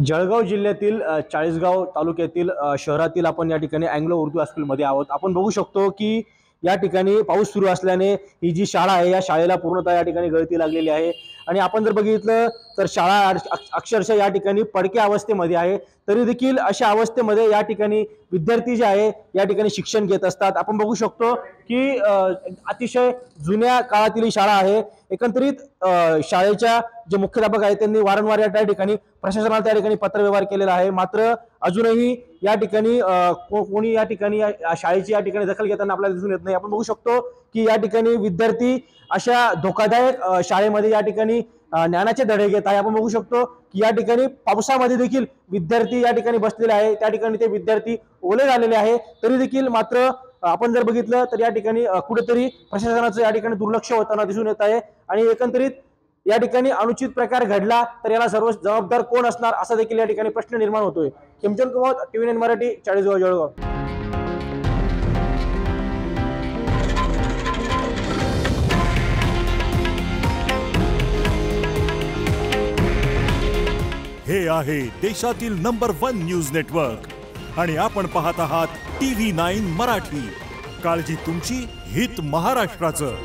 जळगाव जिल्ह्यातील चाळीसगाव तालुक्यातील शहरातील आपण या ठिकाणी अँग्लो उर्दू हायस्कूलमध्ये आहोत। आपण बघू शकतो की या ठिकाणी पाऊस सुरू असल्याने ही जी शाळा आहे या शाळेला पूर्णतः या ठिकाणी गळती लागलेली आहे आणि आपण जर बघितलं तर शाळा अक्षरशः या ठिकाणी पडक्या अवस्थेमध्ये आहे। तरी देखील अशा अवस्थेमध्ये या ठिकाणी विद्यार्थी जे आहे या ठिकाणी शिक्षण घेत असतात। आपण बघू शकतो की अतिशय जुन्या काळातील ही शाळा आहे। एकंदरीत शाळेच्या जे मुख्याध्यापक आहेत त्यांनी वारंवार या ठिकाणी प्रशासनाला त्या ठिकाणी पत्रव्यवहार केलेला आहे, मात्र अजूनही या ठिकाणी कोणी या ठिकाणी शाळेची या ठिकाणी दखल घेताना आपल्याला दिसून येत नाही। आपण बघू शकतो की या ठिकाणी विद्यार्थी अशा धोकादायक शाळेमध्ये या ठिकाणी ज्ञानाचे धडे घेत आहे। आपण बघू शकतो की या ठिकाणी पावसामध्ये देखील विद्यार्थी या ठिकाणी बसलेले आहे, त्या ठिकाणी ते विद्यार्थी ओले झालेले आहे। तरी देखील मात्र आपण जर बघितलं तर या ठिकाणी कुठेतरी प्रशासनाचं या ठिकाणी दुर्लक्ष होताना दिसून येत आहे आणि एकंदरीत या ठिकाणी अनुचित प्रकार घडला तर याला सर्व जबाबदार कोण असणार असा देखील या ठिकाणी प्रश्न निर्माण होतोय। किमचंद कुमार, टीव्ही 9 मराठी, चाळीसगाव, जळगाव। हे आहे देशातील नंबर 1 न्यूज नेटवर्क आणि आपण पाहत आहात टीव्ही 9 मराठी। काळजी तुमची, हित महाराष्ट्राचं।